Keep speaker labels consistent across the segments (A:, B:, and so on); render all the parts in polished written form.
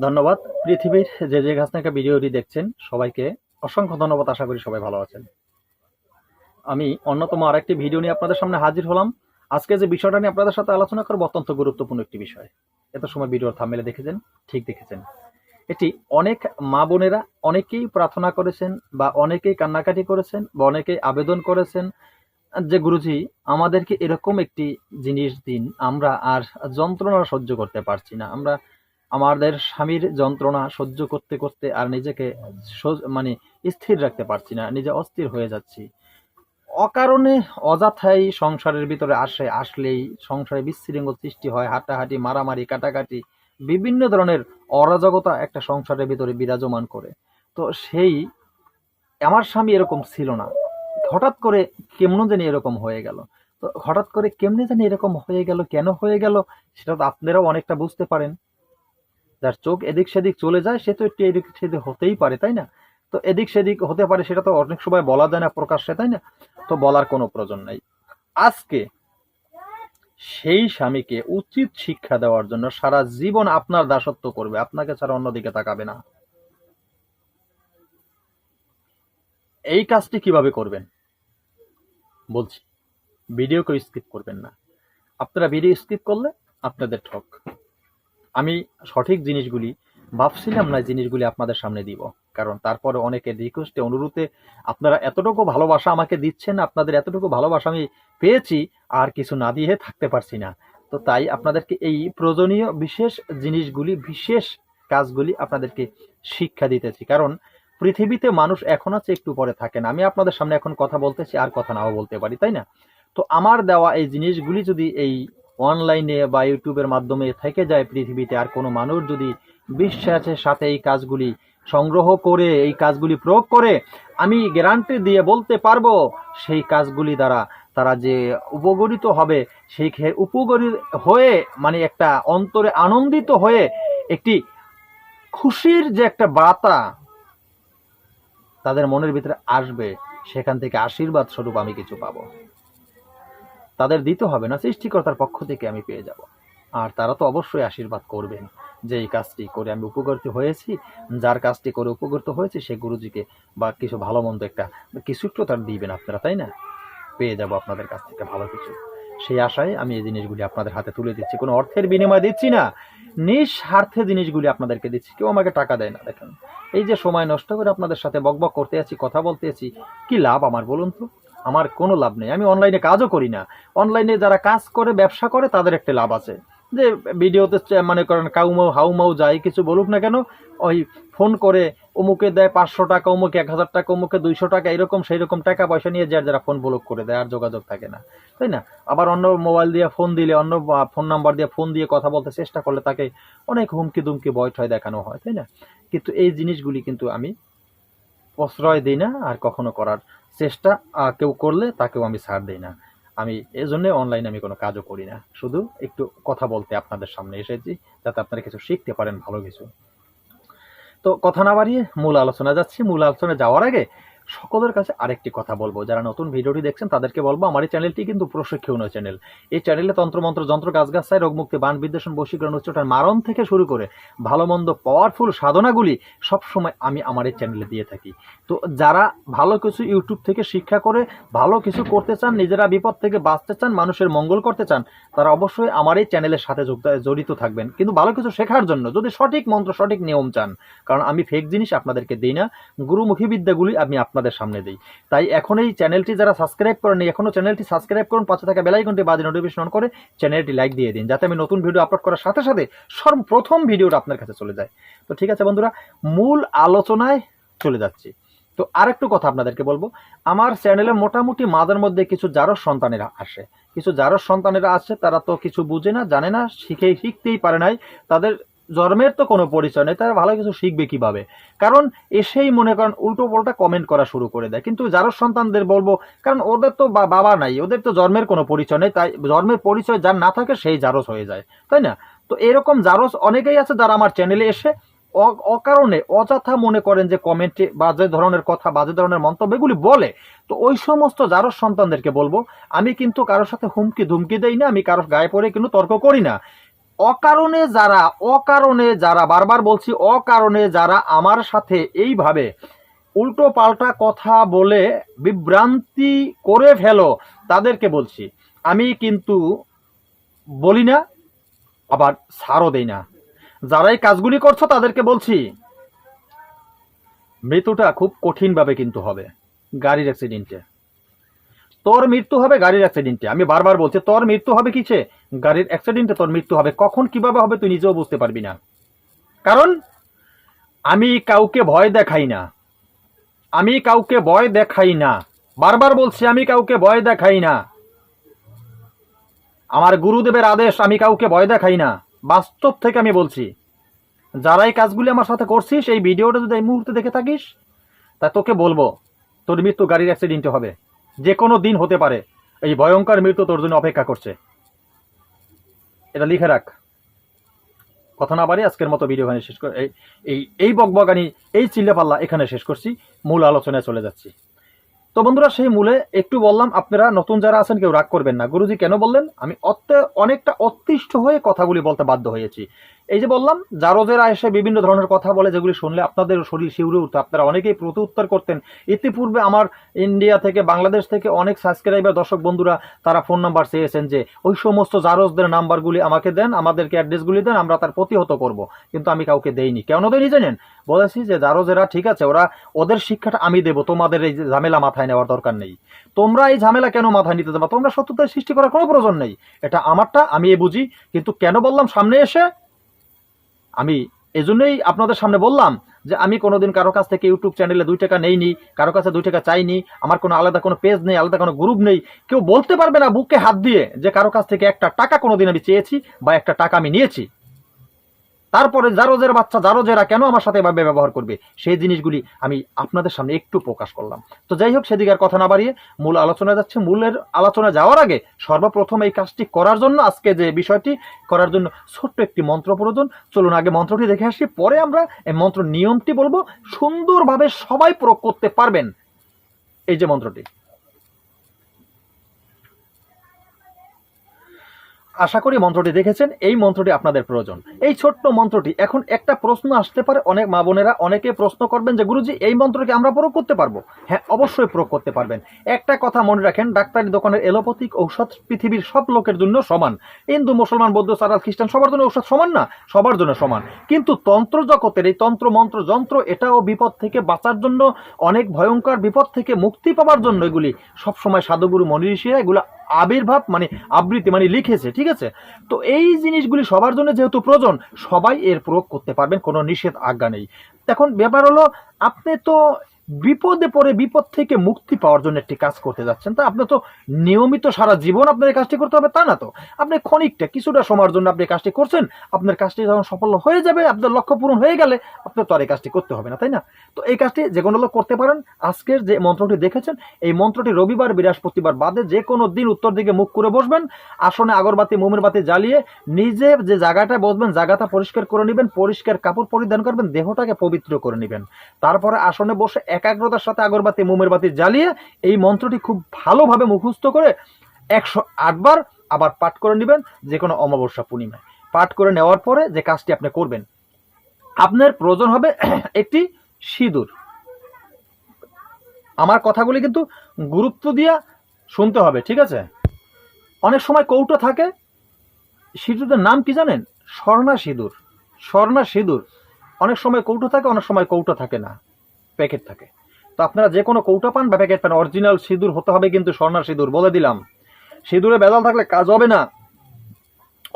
A: ধন্যবাদ। পৃথিবীর যে যে কাছ থেকে ভিডিওটি দেখছেন সবাইকে অসংখ্য ধন্যবাদ। আশা করি সবাই ভালো আছেন। আমি অন্যতম আরেকটি ভিডিও নিয়ে আপনাদের সামনে হাজির হলাম। আজকে যে বিষয়টা নিয়ে আপনাদের সাথে আলোচনা করব অত্যন্ত গুরুত্বপূর্ণ একটি বিষয়। এত সময় ভিডিওর থাম্বনেলে দেখেছেন, ঠিক দেখেছেন। এটি অনেক মা বোনেরা অনেকেই প্রার্থনা করেছেন বা অনেকেই কান্নাকাটি করেছেন বা অনেকেই আবেদন করেছেন যে গুরুজি আমাদেরকে এরকম একটি জিনিস দিন, আমরা আর যন্ত্রণা সহ্য করতে পারছি না। আমরা আমাদের স্বামীর যন্ত্রণা সহ্য করতে করতে আর নিজেকে মানে স্থির রাখতে পারছি না, নিজে অস্থির হয়ে যাচ্ছি। অকারণে অযথাই সংসারের ভিতরে আসলেই সংসারে বিশৃঙ্খল সৃষ্টি হয়, হাঁটাহাঁটি, মারামারি, কাটাকাটি, বিভিন্ন ধরনের অরাজকতা একটা সংসারের ভিতরে বিরাজমান করে। তো সেই আমার স্বামী এরকম ছিল না, হঠাৎ করে কেমন জানি এরকম হয়ে গেল। তো হঠাৎ করে কেমনে জানি এরকম হয়ে গেল, কেন হয়ে গেল সেটা তো আপনারাও অনেকটা বুঝতে পারেন। যার চোখ এদিক সেদিক চলে যায় সে তো একটু এদিক সেদিক হতেই পারে, তাই না? তো এদিক সেদিক হতে পারে, সেটা তো অনেক সময় বলা যায় না প্রকাশ্যে, তাই না? তো বলার কোনো প্রয়োজন নাই। আজকে সেই স্বামীকে উচিত শিক্ষা দেওয়ার জন্য সারা জীবন আপনার দাসত্ব করবে, আপনাকে ছাড়া অন্যদিকে তাকাবে না। এই কাজটি কিভাবে করবেন বলছি, ভিডিওকে স্কিপ করবেন না। আপনারা ভিডিও স্কিপ করলে আপনাদের ঠক। আমি সঠিক জিনিসগুলি ভাবছিলাম না, জিনিসগুলি আপনাদের সামনে দিব, কারণ তারপরে অনেকের রিকোয়েস্টে অনুরোধে আপনারা এতটুকু ভালোবাসা আমাকে দিচ্ছেন, আপনাদের এতটুকু ভালোবাসা আমি পেয়েছি, আর কিছু না দিয়ে থাকতে পারছি না। তো তাই আপনাদেরকে এই প্রয়োজনীয় বিশেষ জিনিসগুলি, বিশেষ কাজগুলি আপনাদেরকে শিক্ষা দিতেছি। কারণ পৃথিবীতে মানুষ এখন আছে, একটু পরে থাকে না। আমি আপনাদের সামনে এখন কথা বলতেছি, আর কথা নাও বলতে পারি, তাই না? তো আমার দেওয়া এই জিনিসগুলি যদি এই অনলাইনে বা ইউটিউবের মাধ্যমে থেকে যায় পৃথিবীতে, আর কোনো মানুষ যদি বিশ্বাসের সাথে এই কাজগুলি সংগ্রহ করে, এই কাজগুলি প্রয়োগ করে, আমি গ্যারান্টি দিয়ে বলতে পারবো সেই কাজগুলি দ্বারা তারা যে উপকৃত হবে, সেই উপকৃত হয়ে মানে একটা অন্তরে আনন্দিত হয়ে একটি খুশির যে একটা বার্তা তাদের মনের ভিতরে আসবে, সেখান থেকে আশীর্বাদ স্বরূপ আমি কিছু পাবো। তাদের দিতে হবে না, সৃষ্টিকর্তার পক্ষ থেকে আমি পেয়ে যাব। আর তারা তো অবশ্যই আশীর্বাদ করবেন যে এই কাজটি করে আমি উপকৃত হয়েছি, যার কাজটি করে উপকৃত হয়েছে সে গুরুজিকে বা কিছু ভালো মন্দ একটা কিছু একটু তার দিবেন আপনারা, তাই না? পেয়ে যাব আপনাদের কাছ থেকে ভালো কিছু। সেই আশায় আমি এই জিনিসগুলি আপনাদের হাতে তুলে দিচ্ছি, কোনো অর্থের বিনিময় দিচ্ছি না, নিঃস্বার্থে জিনিসগুলি আপনাদেরকে দিচ্ছি। কেউ আমাকে টাকা দেয় না। দেখেন, এই যে সময় নষ্ট করে আপনাদের সাথে বকবক করতে আছি, কথা বলতে আছি, কি লাভ আমার বলুন তো? আমার কোনো লাভ নেই। আমি অনলাইনে কাজও করি না। অনলাইনে যারা কাজ করে, ব্যবসা করে, তাদের একটা লাভ আছে যে ভিডিওতে মনে করেন কাউমাউ হাউমাউ যাই কিছু বলুক না কেন, ওই ফোন করে অমুকে দেয় 500 টাকা, অমুকে 1000 টাকা, অমুকে 200 টাকা, এরকম সেই রকম টাকা পয়সা নিয়ে যারা ফোন ব্লক করে দেয়, আর যোগাযোগ থাকে না, তাই না? আবার অন্য মোবাইল দিয়ে ফোন দিলে, অন্য ফোন নাম্বার দিয়ে ফোন দিয়ে কথা বলতে চেষ্টা করলে তাকে অনেক হুমকি দুমকি ভয় ঠয় দেখানো হয়, তাই না? কিন্তু এই জিনিসগুলি কিন্তু আমি প্রশ্রয় দিই না, আর কখনো করার চেষ্টা কেউ করলে তাকেও আমি ছাড় দিই না। আমি এই জন্য অনলাইনে আমি কোনো কাজও করি না, শুধু একটু কথা বলতে আপনাদের সামনে এসেছি, যাতে আপনারা কিছু শিখতে পারেন, ভালো কিছু। তো কথা না বাড়িয়ে মূল আলোচনা যাচ্ছি। মূল আলোচনা যাওয়ার আগে সকলের কাছে আরেকটি কথা বলবো, যারা নতুন ভিডিওটি দেখছেন তাদেরকে বলবো, আমার এই চ্যানেলটি কিন্তু প্রশিক্ষণীয় চ্যানেল। এই চ্যানেলে তন্ত্রমন্ত্র, যন্ত্র, গাছগাছায়, রোগমুক্তি, বান বিদ্বেষণ, বশীকরণ, উচ্চারণ, মারণ থেকে শুরু করে ভালো মন্দ পাওয়ারফুল সাধনাগুলি সবসময় আমি আমার এই চ্যানেলে দিয়ে থাকি। তো যারা ভালো কিছু ইউটিউব থেকে শিক্ষা করে ভালো কিছু করতে চান, নিজেরা বিপদ থেকে বাঁচতে চান, মানুষের মঙ্গল করতে চান, তারা অবশ্যই আমার এই চ্যানেলের সাথে জড়িত থাকবেন, কিন্তু ভালো কিছু শেখার জন্য, যদি সঠিক মন্ত্র, সঠিক নিয়ম চান। কারণ আমি ফেক জিনিস আপনাদেরকে দিই না, গুরুমুখী বিদ্যাগুলি আমি আপনাদের সামনে দিই। তাই এখন এই চ্যানেলটি যারা সাবস্ক্রাইব করেনি, এখনো চ্যানেলটি সাবস্ক্রাইব করুন, পাশে থাকা বেল আইকনটি বাজিয়ে নোটিফিকেশন অন করে চ্যানেলটি লাইক দিয়ে দিন, যাতে আমি নতুন ভিডিও আপলোড করার সাথে সাথে সর্বপ্রথম ভিডিওটা আপনার কাছে চলে যায়। তো ঠিক আছে বন্ধুরা, মূল আলোচনায় চলে যাচ্ছি। তো আরেকটু কথা আপনাদেরকে বলবো, আমার চ্যানেলে মোটামুটি মাঝের মধ্যে কিছু জারজ সন্তানেরা আসে। কিছু জারজ সন্তানেরা আছে, তারা তো কিছু বুঝে না, জানে না, শিখতেই পারে নাই। তাদের জন্মের তো কোনো পরিচয় নেই, তারা ভালো কিছু শিখবে কিভাবে? কারণ এসেই মনে করেন উল্টো পাল্টা কমেন্ট করা শুরু করে দেয়। কিন্তু জারজ সন্তানদের বলবো, কারণ ওদের তো বাবা নাই, ওদের তো জন্মের কোনো পরিচয় নেই, তাই জন্মের পরিচয় যার না থাকে সেই জারজ হয়ে যায়, তাই না? তো এরকম জারজ অনেকেই আছে যারা আমার চ্যানেলে এসে অকারণে অযথা মনে করেন যে কমেন্টে বাজে ধরনের কথা, বাজে ধরনের মন্তব্য এগুলি বলে। তো ওই সমস্ত জারজ সন্তানদেরকে বলবো, আমি কিন্তু কারোর সাথে হুমকি ধুমকি দেই না, আমি কারোর গায়ে পড়ে কিন্তু তর্ক করি না। অকারণে যারা বারবার বলছি, অকারণে যারা আমার সাথে এইভাবে উল্টো পাল্টা কথা বলে বিভ্রান্তি করে ফেলো, তাদেরকে বলছি আমি কিন্তু বলি না, আবার ছাড়ও দেই না। যারা এই কাজগুলি করছো তাদেরকে বলছি মৃত্যুটা খুব কঠিনভাবে কিন্তু হবে, গাড়ির অ্যাক্সিডেন্টে। তোর মৃত্যু হবে গাড়ির অ্যাক্সিডেন্টে। আমি বারবার বলছি তোর মৃত্যু হবে কিসে? গাড়ির অ্যাক্সিডেন্টে তোর মৃত্যু হবে। কখন কিভাবে হবে তুই নিজেও বুঝতে পারবি না। কারণ আমি কাউকে ভয় দেখাই না, আমি কাউকে ভয় দেখাই না, বারবার বলছি আমি কাউকে ভয় দেখাই না। আমার গুরুদেবের আদেশ, আমি কাউকে ভয় দেখাই না, বাস্তব থেকে আমি বলছি। যারা এই কাজগুলি আমার সাথে করছিস, এই ভিডিওটা যদি এই মুহূর্তে দেখে থাকিস, তা তোকে বলবো তোর মৃত্যু গাড়ির অ্যাক্সিডেন্টে হবে। যে কোনো দিন হতে পারে, এই ভয়ঙ্কর মৃত্যু তোর জন্য অপেক্ষা করছে। এটা লিখে রাখ। কথা না বাড়ি আজকের মতো ভিডিও এখানে শেষ করে এই বকবকানি, এই চিল্লাপাল্লা এখানে শেষ করছি, মূল আলোচনায় চলে যাচ্ছি। তো বন্ধুরা, সেই মূলে একটু বললাম, আপনারা নতুন যারা আছেন কেউ রাগ করবেন না। গুরুজি কেন বললেন? আমি অনেকটা অতিষ্ঠ হয়ে কথাগুলি বলতে বাধ্য হয়েছি। এই যে বললাম, জারজেরা এসে বিভিন্ন ধরনের কথা বলে, যেগুলি শুনলে আপনাদের শরীর শিউরে উঠতো, আপনারা অনেকেই প্রতি উত্তর করতেন। ইতিপূর্বে আমার ইন্ডিয়া থেকে, বাংলাদেশ থেকে অনেক সাবস্ক্রাইবার দর্শক বন্ধুরা তারা ফোন নাম্বার চেয়েছেন যে ওই সমস্ত জারজদের নাম্বারগুলি আমাকে দেন, আমাদেরকে অ্যাড্রেসগুলি দেন, আমরা তার প্রতিহত করব। কিন্তু আমি কাউকে দেইনি। কেন দেয়নি জানেন? বলেছি যে জারজেরা ঠিক আছে, ওদের শিক্ষাটা আমি দেবো, তোমাদের এই ঝামেলা মাথায় নেওয়ার দরকার নেই। তোমরা এই ঝামেলা কেন মাথায় নিতে দেবা? তোমরা সত্যতার সৃষ্টি করার কোনো প্রয়োজন নেই। এটা আমারটা, আমি বুঝি। কিন্তু কেন বললাম সামনে এসে? আমি এজন্যই আপনাদের সামনে বললাম যে আমি কোনোদিন কারো কাছ থেকে ইউটিউব চ্যানেলে 2 টাকা নেইনি, কারো কাছে 2 টাকা চাইনি, আমার কোনো আলাদা কোনো পেজ নেই, আলাদা কোনো গ্রুপ নেই। কেউ বলতে পারবে না বুকে হাত দিয়ে যে কারো কাছ থেকে একটা টাকা কোনোদিন আমি চেয়েছি বা একটা টাকা আমি নিয়েছি। তারপরে জারজের বাচ্চা জারজেরা কেন আমার সাথে এভাবে ব্যবহার করবে, সেই জিনিসগুলি আমি আপনাদের সামনে একটু প্রকাশ করলাম। তো যাই হোক, সেদিকে আর কথা না বাড়িয়ে মূল আলোচনা যাচ্ছে। মূলের আলোচনা যাওয়ার আগে সর্বপ্রথম এই কাজটি করার জন্য, আজকে যে বিষয়টি করার জন্য ছোট্ট একটি মন্ত্র প্রয়োজন। চলুন আগে মন্ত্রটি দেখে আসি, পরে আমরা এই মন্ত্র নিয়মটি বলবো, সুন্দরভাবে সবাই প্রয়োগ করতে পারবেন। এই যে মন্ত্রটি, আশা করি মন্ত্রটি দেখেছেন। এই মন্ত্রটি আপনাদের প্রয়োজন। এই ছোট্ট মন্ত্রটি, এখন একটা প্রশ্ন আসতে পারে, অনেক মা বোনেরা অনেকে প্রশ্ন করবেন যে গুরুজি এই মন্ত্রকে আমরা প্রয়োগ করতে পারবো? হ্যাঁ, অবশ্যই প্রয়োগ করতে পারবেন। একটা কথা মনে রাখেন, ডাক্তারি দোকানের এলোপ্যাথিক ঔষধ পৃথিবীর সব লোকের জন্য সমান। হিন্দু, মুসলমান, বৌদ্ধ, সারাল, খ্রিস্টান সবার জন্য ঔষধ সমান না? সবার জন্য সমান। কিন্তু তন্ত্র জগতের এই তন্ত্র মন্ত্র যন্ত্র, এটাও বিপদ থেকে বাঁচার জন্য, অনেক ভয়ঙ্কর বিপদ থেকে মুক্তি পাওয়ার জন্য এগুলি সবসময় সাধুগুরু মনি ঋষিরা এগুলো আবির্ভাব মানে আবৃত্তি মানে লিখেছে, ঠিক আছে? তো এই জিনিসগুলি সবার জন্য যেহেতু প্রয়োজন, সবাই এর প্রয়োগ করতে পারবেন, কোনো নিষেধ আজ্ঞা নেই। এখন ব্যাপার হলো, আপনি তো বিপদে পড়ে বিপদ থেকে মুক্তি পাওয়ার জন্য একটি কাজ করতে যাচ্ছেন, তা আপনি তো নিয়মিত সারা জীবন আপনার এই কাজটি করতে হবে তা না তো। আপনি ক্ষণিকটা কিছুটা সময়ের জন্য আপনি কাজটি করছেন, আপনার কাজটি যখন সফল হয়ে যাবে, আপনার লক্ষ্য পূরণ হয়ে গেলে আপনার তো আর এই কাজটি করতে হবে না, তাই না? তো এই কাজটি যে কোনো লোক করতে পারেন। আজকের যে মন্ত্রটি দেখেছেন, এই মন্ত্রটি রবিবার, বৃহস্পতিবার বাদে যে কোনো দিন উত্তর দিকে মুখ করে বসবেন, আসনে আগরবাতি মোমের বাতি জ্বালিয়ে নিজে যে জায়গাটায় বসবেন জায়গাটা পরিষ্কার করে নেবেন, পরিষ্কার কাপড় পরিধান করবেন, দেহটাকে পবিত্র করে নেবেন। তারপরে আসনে বসে একাগ্রতার সাথে আগরবাতি মোমের বাতি জ্বালিয়ে এই মন্ত্রটি খুব ভালোভাবে মুখস্থ করে 108 বার আবার পাঠ করে নেবেন, যে কোনো অমাবস্যা পূর্ণিমায়। পাঠ করে নেওয়ার পরে যে কাজটি আপনি করবেন, আপনার প্রয়োজন হবে একটি সিঁদুর। আমার কথাগুলি কিন্তু গুরুত্ব দিয়ে শুনতে হবে, ঠিক আছে? অনেক সময় কৌটো থাকে, সিঁদুরের নাম কি জানেন? স্বর্ণা সিঁদুর। স্বর্ণা সিঁদুর অনেক সময় কৌটো থাকে, অনেক সময় কৌটো থাকে না, প্যাকেট থাকে। তো আপনারা যে কোনো কৌটো পান বা প্যাকেট পান, অরিজিনাল সিঁদুর হতে হবে কিন্তু স্বর্ণা সিঁদুর, বলে দিলাম। সিঁদুরে বেজাল থাকলে কাজ হবে না।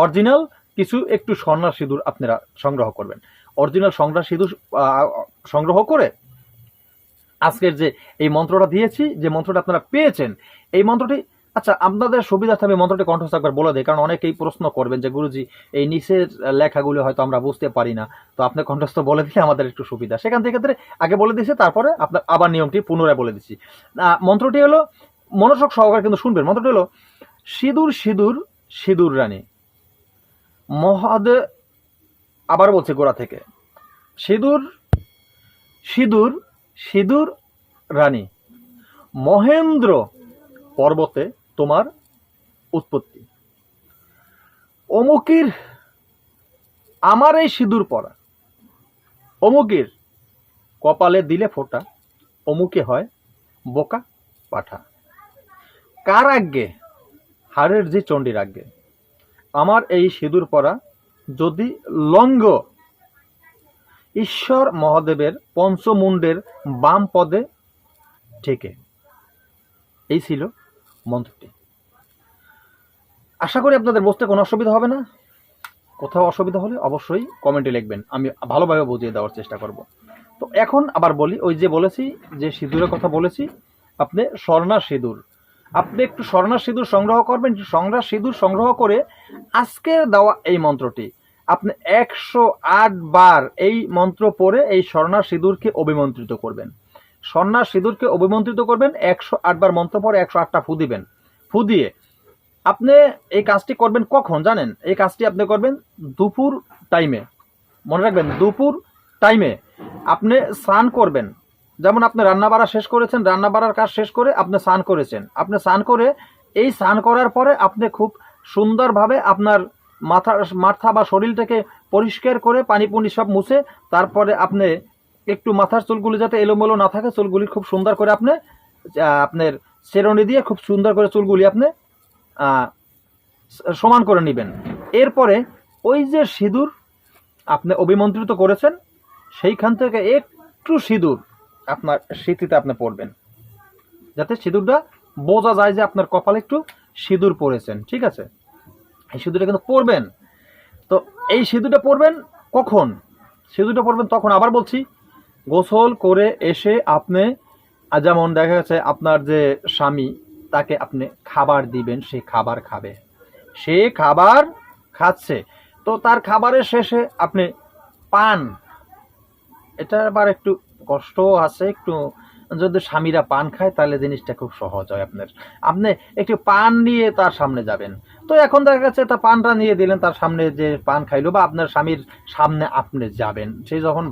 A: অরিজিনাল কিছু একটু স্বর্ণা সিঁদুর আপনারা সংগ্রহ করবেন। অরিজিনাল স্বর্ণা সিঁদুর সংগ্রহ করে আজকের যে এই মন্ত্রটা দিয়েছি, যে মন্ত্রটা আপনারা পেয়েছেন, এই মন্ত্রটি, আচ্ছা আপনাদের সুবিধার্থে আমি মন্ত্রটি কণ্ঠস্থ একবার বলে দিই, কারণ অনেকেই প্রশ্ন করবেন যে গুরুজি এই নিচের লেখাগুলো হয়তো আমরা বুঝতে পারি না, তো আপনি কণ্ঠস্থ বলে দিলে আমাদের একটু সুবিধা। সেখান থেকে আগে বলে দিয়েছি, তারপরে আপনার আবার নিয়মটি পুনরায় বলে দিচ্ছি। মন্ত্রটি হলো, মনোযোগ সহকারে কিন্তু শুনবেন। মন্ত্রটি হলো, সিঁদুর সিঁদুর সিঁদুর রানী মহাদে, আবার বলছে গোড়া থেকে, সিঁদুর সিঁদুর সিঁদুর রানী, মহেন্দ্র পর্বতে তোমার উৎপত্তি, অমুকির আমার এই সিঁদুর পরা অমুকের কপালে দিলে ফোঁটা, অমুকে হয় বোকা পাঠা। কার আজ্ঞে? হাড়ের যে চণ্ডীর আজ্ঞে। আমার এই সিঁদুর পরা যদি লঙ্ঘ ঈশ্বর মহাদেবের পঞ্চমুণ্ডের বাম পদে ঠেকে। এই ছিল মন্ত্রটি। আশা করি আপনাদের বুঝতে কোনো অসুবিধা হবে না। কোথাও অসুবিধা হলে অবশ্যই কমেন্টে লিখবেন, আমি ভালোভাবে বুঝিয়ে দেওয়ার চেষ্টা করব। তো এখন আবার বলি, ওই যে বলেছি যে সিঁদুরের কথা বলেছি, আপনি স্বর্ণা সিঁদুর, আপনি একটু স্বর্ণা সিঁদুর সংগ্রহ করবেন। স্বর্ণা সিঁদুর সংগ্রহ করে আজকের দেওয়া এই মন্ত্রটি আপনি 108 বার এই মন্ত্র পড়ে এই স্বর্ণা সিঁদুরকে অভিমন্ত্রিত করবেন। স্বর্ণা সিঁদুরকে অভিমন্ত্রিত করবেন, 108 বার মন্ত্র পরে 108টা ফু দিবেন। ফু দিয়ে আপনি এই কাজটি করবেন কখন জানেন? এই কাজটি আপনি করবেন দুপুর টাইমে। মনে রাখবেন, দুপুর টাইমে আপনি স্নান করবেন। যেমন আপনি রান্না বাড়া শেষ করেছেন, রান্না বাড়ার কাজ শেষ করে আপনি স্নান করেছেন, আপনি স্নান করে এই স্নান করার পরে আপনি খুব সুন্দরভাবে আপনার মাথা বা শরীরটাকে পরিষ্কার করে পানি পুনি সব মুছে, তারপরে আপনি একটু মাথার চুলগুলি যাতে এলোমেলো না থাকে, চুলগুলি খুব সুন্দর করে আপনি আপনার চেরুনি দিয়ে খুব সুন্দর করে চুলগুলি আপনি সমান করে নেবেন। এরপরে ওই যে সিঁদুর আপনি অভিমন্ত্রিত করেছেন, সেইখান থেকে একটু সিঁদুর আপনার স্মৃতিতে আপনি পড়বেন, যাতে সিঁদুরটা বোঝা যায় যে আপনার কপালে একটু সিঁদুর পড়েছেন। ঠিক আছে, এই সিঁদুরটা কিন্তু পড়বেন। তো এই সিঁদুরটা পড়বেন কখন? সিঁদুরটা পড়বেন তখন, আবার বলছি, গোসল করে এসে আপনি, যেমন দেখা যাচ্ছে আপনার যে স্বামী, তাকে আপনি খাবার দিবেন, সে খাবার খাবে, সে খাবার খাচ্ছে, তো তার খাবারের শেষে আপনি পান, এটা আবার একটু কষ্ট আছে, একটু যদি স্বামীরা পান খায় তাহলে জিনিসটা খুব সহজ হয়। আপনি একটু পান নিয়ে তার সামনে যাবেন। তো এখন দেখা যাচ্ছে তা পানটা নিয়ে দিলেন তার সামনে, যে পান খাইলো, বা আপনার স্বামীর সামনে আপনি যাবেন, সে যখন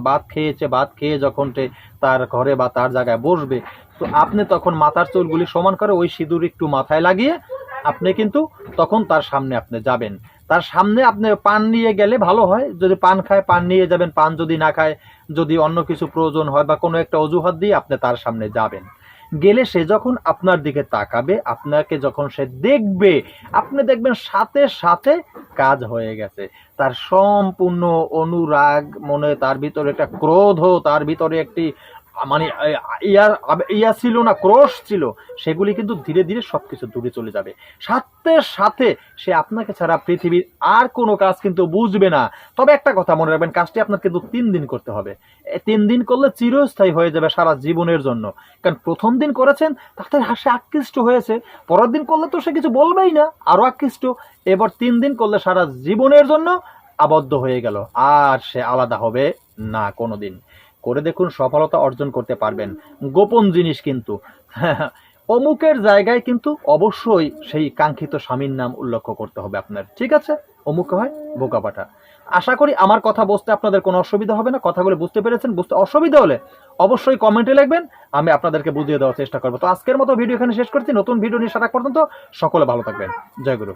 A: ভাত খেয়েছে, ভাত খেয়ে যখন তার ঘরে বা তার জায়গায় বসবে, তো আপনি তখন মাথার চুলগুলি সমান করে ওই সিঁদুর একটু মাথায় লাগিয়ে আপনি কিন্তু তখন তার সামনে আপনি যাবেন। তার সামনে আপনি পান নিয়ে গেলে ভালো হয়, যদি পান খায় পান নিয়ে যাবেন, পান যদি না খায়, যদি অন্য কিছু প্রয়োজন হয় বা কোনো একটা অজুহাত দিয়ে আপনি তার সামনে যাবেন। গেলে সে যখন আপনার দিকে তাকাবে, আপনাকে যখন সে দেখবে, আপনি দেখবেন সাথে সাথে কাজ হয়ে গেছে। তার সম্পূর্ণ অনুরাগ মনে, তার ভিতরে একটা ক্রোধ, তার ভিতরে একটি মানে ইয়া ছিল না, ক্রোশ ছিল, সেগুলি কিন্তু ধীরে ধীরে সবকিছু দূরে চলে যাবে। সাথে সাথে সে আপনাকে ছাড়া পৃথিবীর আর কোনো কাজ কিন্তু বুঝবে না। তবে একটা কথা মনে রাখবেন, কাজটি আপনার কিন্তু 3 দিন করতে হবে। 3 দিন করলে চিরস্থায়ী হয়ে যাবে সারা জীবনের জন্য। কারণ প্রথম দিন করেছেন তাতে সে আকৃষ্ট হয়েছে, পরের দিন করলে তো সে কিছু বলবেই না, আরো আকৃষ্ট। এবার 3 দিন করলে সারা জীবনের জন্য আবদ্ধ হয়ে গেল, আর সে আলাদা হবে না কোনোদিন। করে দেখুন, সফলতা অর্জন করতে পারবেন। গোপন জিনিস কিন্তু অমুকের জায়গায় কিন্তু অবশ্যই সেই কাঙ্ক্ষিত স্বামীর নাম উল্লেখ করতে হবে আপনার। ঠিক আছে, অমুক হয় বোকাপাটা। আশা করি আমার কথা বুঝতে আপনাদের কোনো অসুবিধা হবে না। কথাগুলো বুঝতে পেরেছেন। বুঝতে অসুবিধা হলে অবশ্যই কমেন্টে লিখবেন, আমি আপনাদেরকে বুঝিয়ে দেওয়ার চেষ্টা করবো। তো আজকের মতো ভিডিও এখানে শেষ করছি। নতুন ভিডিও নিয়ে সারা পর্যন্ত সকলে ভালো থাকবেন। জয় গুরু।